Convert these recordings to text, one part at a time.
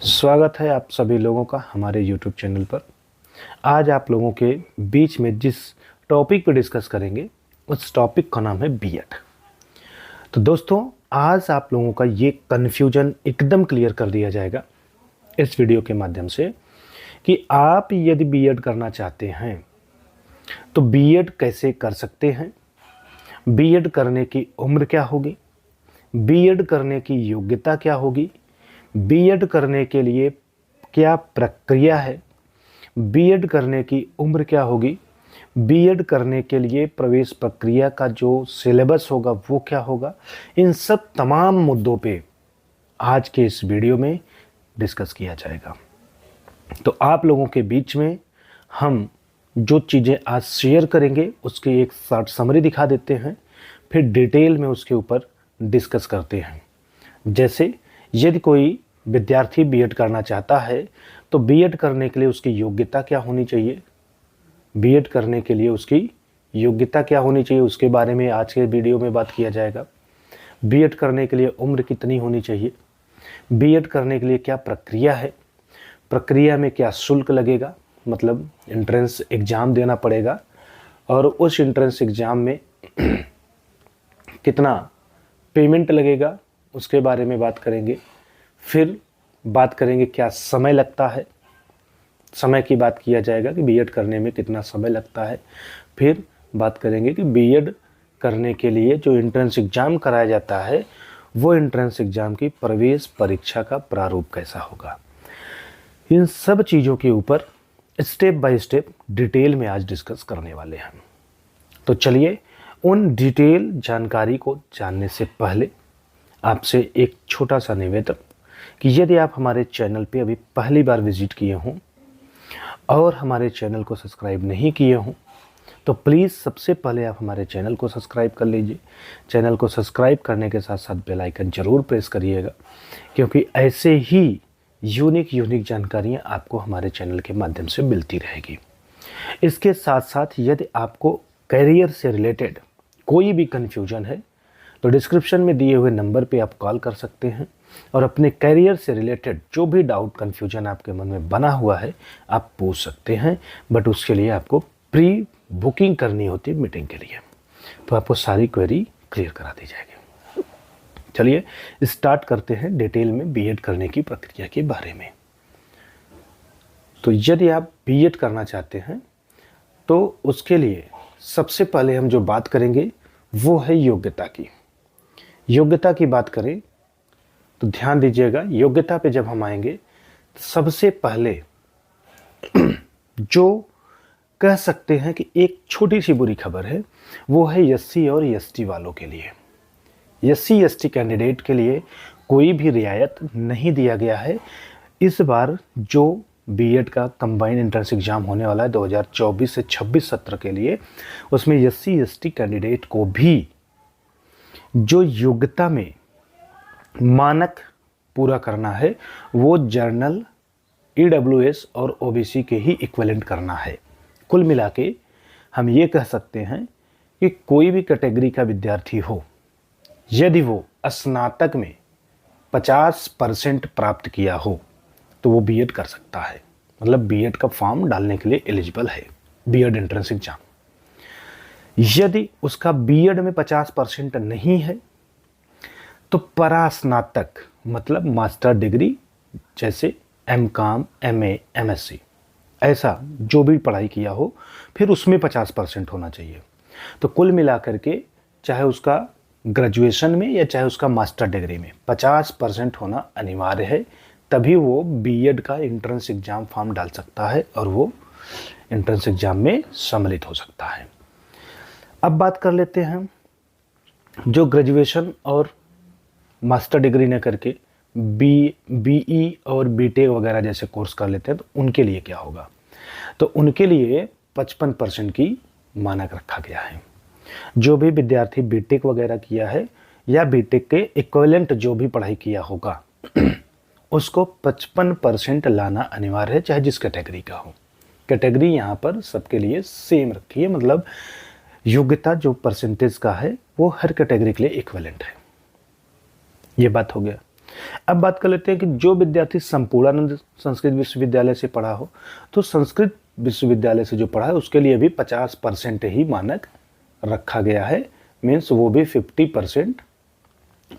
स्वागत है आप सभी लोगों का हमारे YouTube चैनल पर। आज आप लोगों के बीच में जिस टॉपिक पर डिस्कस करेंगे उस टॉपिक का नाम है बीएड। तो दोस्तों, आज आप लोगों का ये कन्फ्यूजन एकदम क्लियर कर दिया जाएगा इस वीडियो के माध्यम से कि आप यदि बीएड करना चाहते हैं तो बीएड कैसे कर सकते हैं, बीएड करने की उम्र क्या होगी, बीएड करने की योग्यता क्या होगी, बीएड करने के लिए क्या प्रक्रिया है, बीएड करने की उम्र क्या होगी, बीएड करने के लिए प्रवेश प्रक्रिया का जो सिलेबस होगा वो क्या होगा। इन सब तमाम मुद्दों पे आज के इस वीडियो में डिस्कस किया जाएगा। तो आप लोगों के बीच में हम जो चीज़ें आज शेयर करेंगे उसकी एक शॉर्ट समरी दिखा देते हैं, फिर डिटेल में उसके ऊपर डिस्कस करते हैं। जैसे यदि कोई विद्यार्थी बीएड करना चाहता है तो बीएड करने के लिए उसकी योग्यता क्या होनी चाहिए, बीएड करने के लिए उसकी योग्यता क्या होनी चाहिए उसके बारे में आज के वीडियो में बात किया जाएगा। बीएड करने के लिए उम्र कितनी होनी चाहिए, बीएड करने के लिए क्या प्रक्रिया है, प्रक्रिया में क्या शुल्क लगेगा, मतलब एंट्रेंस एग्ज़ाम देना पड़ेगा और उस एंट्रेंस एग्ज़ाम में कितना पेमेंट लगेगा उसके बारे में बात करेंगे। फिर बात करेंगे क्या समय लगता है, समय की बात किया जाएगा कि बीएड करने में कितना समय लगता है। फिर बात करेंगे कि बीएड करने के लिए जो एंट्रेंस एग्ज़ाम कराया जाता है वो एंट्रेंस एग्ज़ाम की प्रवेश परीक्षा का प्रारूप कैसा होगा। इन सब चीज़ों के ऊपर स्टेप बाय स्टेप डिटेल में आज डिस्कस करने वाले हैं। तो चलिए उन डिटेल जानकारी को जानने से पहले आपसे एक छोटा सा निवेदन कि यदि आप हमारे चैनल पे अभी पहली बार विजिट किए हों और हमारे चैनल को सब्सक्राइब नहीं किए हों तो प्लीज़ सबसे पहले आप हमारे चैनल को सब्सक्राइब कर लीजिए। चैनल को सब्सक्राइब करने के साथ साथ बेल आइकन ज़रूर प्रेस करिएगा, क्योंकि ऐसे ही यूनिक जानकारियाँ आपको हमारे चैनल के माध्यम से मिलती रहेगी। इसके साथ साथ यदि आपको करियर से रिलेटेड कोई भी कन्फ्यूजन है तो डिस्क्रिप्शन में दिए हुए नंबर पे आप कॉल कर सकते हैं और अपने करियर से रिलेटेड जो भी डाउट कन्फ्यूजन आपके मन में बना हुआ है आप पूछ सकते हैं। बट उसके लिए आपको प्री बुकिंग करनी होती है मीटिंग के लिए, तो आपको सारी क्वेरी क्लियर करा दी जाएगी। चलिए स्टार्ट करते हैं डिटेल में बीएड करने की प्रक्रिया के बारे में। तो यदि आप बीएड करना चाहते हैं तो उसके लिए सबसे पहले हम जो बात करेंगे वो है योग्यता की। योग्यता की बात करें तो ध्यान दीजिएगा, योग्यता पे जब हम आएंगे तो सबसे पहले जो कह सकते हैं कि एक छोटी सी बुरी खबर है वो है एससी और एसटी वालों के लिए। एससी एसटी कैंडिडेट के लिए कोई भी रियायत नहीं दिया गया है। इस बार जो बीएड का कंबाइंड एंट्रेंस एग्ज़ाम होने वाला है 2024 से 26 सत्र के लिए, उसमें एससी एसटी कैंडिडेट को भी जो योग्यता में मानक पूरा करना है वो जर्नल, ईडब्ल्यूएस और ओबीसी के ही इक्विवेलेंट करना है। कुल मिला के हम ये कह सकते हैं कि कोई भी कैटेगरी का विद्यार्थी हो, यदि वो स्नातक में 50% प्राप्त किया हो तो वो बीएड कर सकता है, मतलब बीएड का फॉर्म डालने के लिए एलिजिबल है बीएड एंट्रेंस एग्ज़ाम। यदि उसका बीएड में 50% नहीं है तो परास्नातक मतलब मास्टर डिग्री जैसे एमकॉम, एमए, एमएससी ऐसा जो भी पढ़ाई किया हो फिर उसमें 50% होना चाहिए। तो कुल मिलाकर के चाहे उसका ग्रेजुएशन में या चाहे उसका मास्टर डिग्री में 50% होना अनिवार्य है, तभी वो बीएड का एंट्रेंस एग्ज़ाम फॉर्म डाल सकता है और वो एंट्रेंस एग्ज़ाम में सम्मिलित हो सकता है। अब बात कर लेते हैं जो ग्रेजुएशन और मास्टर डिग्री न करके बीई और बीटेक वगैरह जैसे कोर्स कर लेते हैं तो उनके लिए क्या होगा। तो उनके लिए 55% की मानक रखा गया है। जो भी विद्यार्थी बीटेक वगैरह किया है या बीटेक के इक्विवेलेंट जो भी पढ़ाई किया होगा उसको 55% लाना अनिवार्य है, चाहे जिस कैटेगरी का हो। कैटेगरी यहाँ पर सबके लिए सेम रखी है, मतलब योग्यता जो परसेंटेज का है वो हर कैटेगरी के लिए इक्विवेलेंट है। ये बात हो गया। अब बात कर लेते हैं कि जो विद्यार्थी संपूर्णानंद संस्कृत विश्वविद्यालय से पढ़ा हो, तो संस्कृत विश्वविद्यालय से जो पढ़ा है उसके लिए भी 50% ही मानक रखा गया है। मीन्स वो भी 50%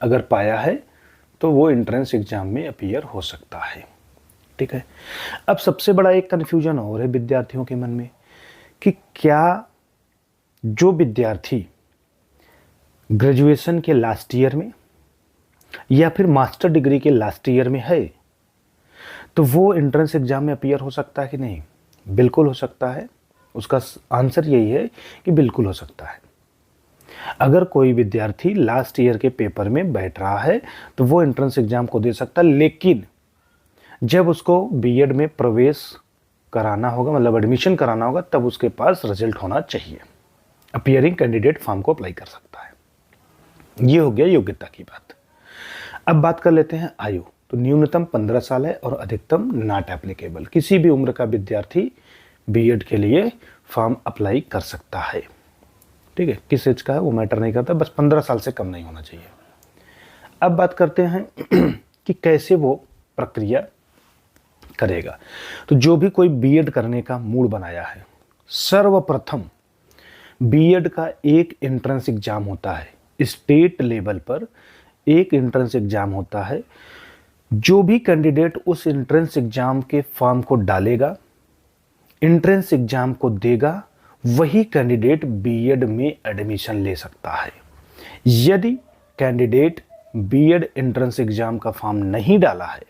अगर पाया है तो वो एंट्रेंस एग्जाम में अपीयर हो सकता है। ठीक है। अब सबसे बड़ा एक कन्फ्यूजन और है विद्यार्थियों के मन में कि क्या जो विद्यार्थी ग्रेजुएशन के लास्ट ईयर में या फिर मास्टर डिग्री के लास्ट ईयर में है तो वो एंट्रेंस एग्जाम में अपीयर हो सकता है कि नहीं? बिल्कुल हो सकता है। उसका आंसर यही है कि बिल्कुल हो सकता है। अगर कोई विद्यार्थी लास्ट ईयर के पेपर में बैठ रहा है तो वो एंट्रेंस एग्जाम को दे सकता है, लेकिन जब उसको बीएड में प्रवेश कराना होगा, मतलब एडमिशन कराना होगा, तब उसके पास रिजल्ट होना चाहिए। अपीयरिंग कैंडिडेट फॉर्म को अप्लाई कर सकता है। ये हो गया योग्यता की बात। अब बात कर लेते हैं आयु। तो न्यूनतम 15 साल है और अधिकतम नॉट एप्लीकेबल। किसी भी उम्र का विद्यार्थी बीएड के लिए फॉर्म अप्लाई कर सकता है। ठीक है, किस एज का है वो मैटर नहीं करता, बस 15 साल से कम नहीं होना चाहिए। अब बात करते हैं कि कैसे वो प्रक्रिया करेगा। तो जो भी कोई बीएड करने का मूड बनाया है, सर्वप्रथम बीएड का एक एंट्रेंस एग्जाम होता है। स्टेट लेवल पर एक एंट्रेंस एग्जाम होता है। जो भी कैंडिडेट उस एंट्रेंस एग्जाम के फॉर्म को डालेगा, एंट्रेंस एग्जाम को देगा, वही कैंडिडेट बीएड में एडमिशन ले सकता है। यदि कैंडिडेट बीएड एंट्रेंस एग्जाम का फॉर्म नहीं डाला है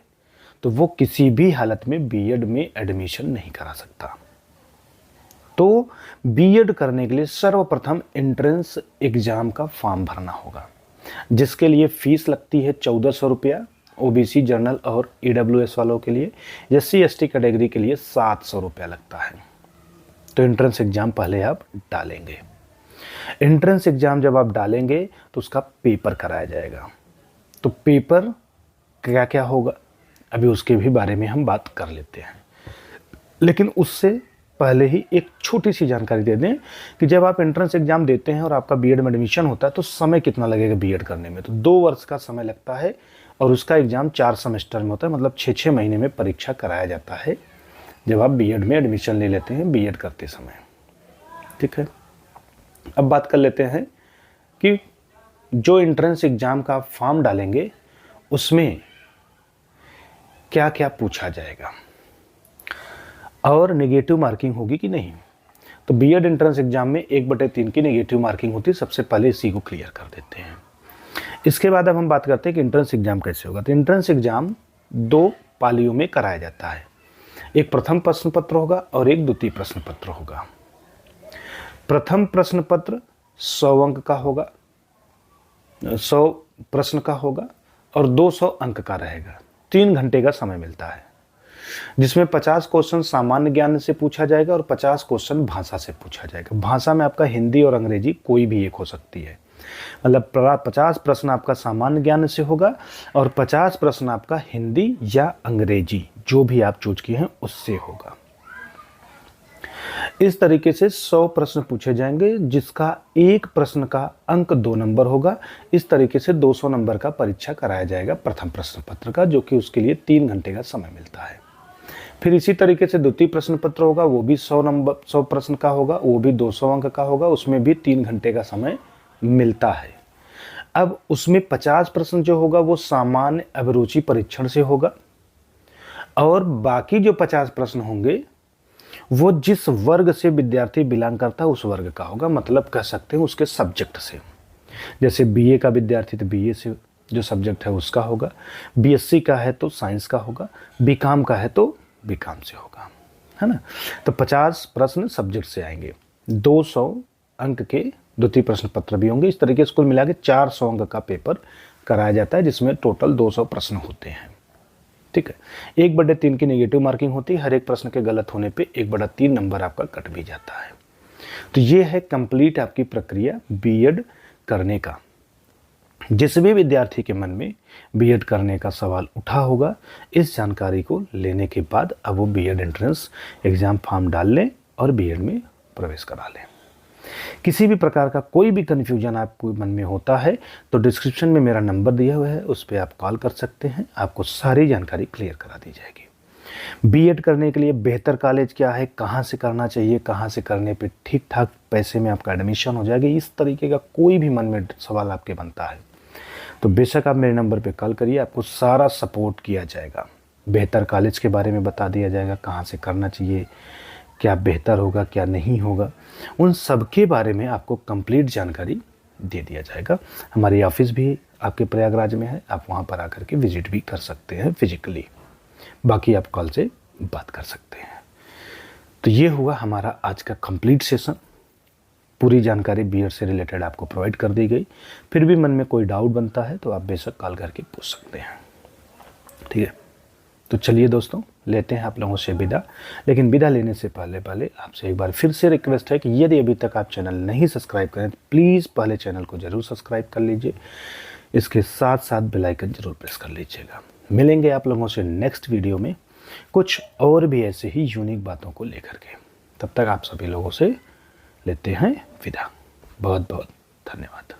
तो वो किसी भी हालत में बीएड में एडमिशन नहीं करा सकता। तो बीएड करने के लिए सर्वप्रथम एंट्रेंस एग्जाम का फॉर्म भरना होगा, जिसके लिए फीस लगती है 1400 रुपया ओबीसी, जनरल और ईडब्ल्यूएस वालों के लिए। एससी एसटी कैटेगरी के लिए 700 रुपया लगता है। तो एंट्रेंस एग्जाम पहले आप डालेंगे। एंट्रेंस एग्जाम जब आप डालेंगे तो उसका पेपर कराया जाएगा। तो पेपर क्या क्या होगा अभी उसके भी बारे में हम बात कर लेते हैं, लेकिन उससे पहले ही एक छोटी सी जानकारी दे दें कि जब आप एंट्रेंस एग्जाम देते हैं और आपका बीएड में एडमिशन होता है तो समय कितना लगेगा बीएड करने में। तो 2 वर्ष का समय लगता है और उसका एग्जाम 4 सेमेस्टर में होता है, मतलब 6-6 महीने में परीक्षा कराया जाता है जब आप बीएड में एडमिशन ले लेते हैं बीएड करते समय। ठीक है। अब बात कर लेते हैं कि जो एंट्रेंस एग्जाम का फॉर्म डालेंगे उसमें क्या क्या पूछा जाएगा और नेगेटिव मार्किंग होगी कि नहीं। तो बीएड एंट्रेंस एग्जाम में 1/3 की नेगेटिव मार्किंग होती है। सबसे पहले इसी को क्लियर कर देते हैं। इसके बाद अब हम बात करते हैं कि एंट्रेंस एग्जाम कैसे होगा। तो एंट्रेंस एग्जाम 2 पालियों में कराया जाता है। एक प्रथम प्रश्न पत्र होगा और एक द्वितीय प्रश्न पत्र होगा। प्रथम प्रश्न पत्र 100 अंक का होगा, 100 प्रश्न का होगा और 200 अंक का रहेगा। 3 घंटे का समय मिलता है, जिसमें 50 क्वेश्चन सामान्य ज्ञान से पूछा जाएगा और 50 क्वेश्चन भाषा से पूछा जाएगा। भाषा में आपका हिंदी और अंग्रेजी कोई भी एक हो सकती है। मतलब 50 प्रश्न आपका सामान्य ज्ञान से होगा और 50 प्रश्न आपका हिंदी या अंग्रेजी जो भी आप चूज किए हैं उससे होगा। इस तरीके से 100 प्रश्न पूछे जाएंगे, जिसका एक प्रश्न का अंक 2 नंबर होगा। इस तरीके से 200 नंबर का परीक्षा कराया जाएगा प्रथम प्रश्न पत्र का, जो कि उसके लिए 3 घंटे का समय मिलता है। फिर इसी तरीके से द्वितीय प्रश्न पत्र होगा, वो भी 100 प्रश्न का होगा, वो भी 200 अंक का होगा, उसमें भी 3 घंटे का समय मिलता है। अब उसमें 50 प्रश्न जो होगा वो सामान्य अभिरुचि परीक्षण से होगा और बाकी जो 50 प्रश्न होंगे वो जिस वर्ग से विद्यार्थी बिलोंग करता है उस वर्ग का होगा, मतलब कह सकते हैं उसके सब्जेक्ट से। जैसे बीए का विद्यार्थी तो बीए से जो सब्जेक्ट है उसका होगा, बीएससी का है तो साइंस का होगा, बीकॉम का है तो बीकॉम से होगा, है ना। तो 50 प्रश्न सब्जेक्ट से आएंगे, 200 अंक के द्वितीय प्रश्न पत्र भी होंगे। इस तरीके से कुल मिला के 400 अंक का पेपर कराया जाता है, जिसमें टोटल 200 प्रश्न होते हैं। ठीक है। 1/3 की नेगेटिव मार्किंग होती है। हर एक प्रश्न के गलत होने पे 1/3 नंबर आपका कट भी जाता है। तो ये है कंप्लीट आपकी प्रक्रिया बीएड करने का। जिस भी विद्यार्थी के मन में बीएड करने का सवाल उठा होगा, इस जानकारी को लेने के बाद अब वो बीएड एंट्रेंस एग्जाम फॉर्म डाल लें और बीएड में प्रवेश करा लें। किसी भी प्रकार का कोई भी कन्फ्यूजन आपको मन में होता है तो डिस्क्रिप्शन में मेरा नंबर दिया हुआ है, उस पर आप कॉल कर सकते हैं, आपको सारी जानकारी क्लियर करा दी जाएगी। बीएड करने के लिए बेहतर कॉलेज क्या है, कहाँ से करना चाहिए, कहाँ से करने पे ठीक ठाक पैसे में आपका एडमिशन हो जाएगा, इस तरीके का कोई भी मन में सवाल आपके बनता है तो बेशक आप मेरे नंबर पे कॉल करिए, आपको सारा सपोर्ट किया जाएगा। बेहतर कॉलेज के बारे में बता दिया जाएगा, कहाँ से करना चाहिए, क्या बेहतर होगा क्या नहीं होगा, उन सब के बारे में आपको कंप्लीट जानकारी दे दिया जाएगा। हमारी ऑफिस भी आपके प्रयागराज में है, आप वहाँ पर आकर के विजिट भी कर सकते हैं फिजिकली, बाकी आप कॉल से बात कर सकते हैं। तो ये हुआ हमारा आज का कंप्लीट सेशन। पूरी जानकारी बीएड से रिलेटेड आपको प्रोवाइड कर दी गई। फिर भी मन में कोई डाउट बनता है तो आप बेशक कॉल करके पूछ सकते हैं, ठीक है। तो चलिए दोस्तों, लेते हैं आप लोगों से विदा। लेकिन विदा लेने से पहले आपसे एक बार फिर से रिक्वेस्ट है कि यदि अभी तक आप चैनल नहीं सब्सक्राइब करें तो प्लीज़ पहले चैनल को ज़रूर सब्सक्राइब कर लीजिए, इसके साथ साथ बेल आइकन ज़रूर प्रेस कर लीजिएगा। मिलेंगे आप लोगों से नेक्स्ट वीडियो में कुछ और भी ऐसे ही यूनिक बातों को लेकर के। तब तक आप सभी लोगों से लेते हैं विदा। बहुत बहुत धन्यवाद।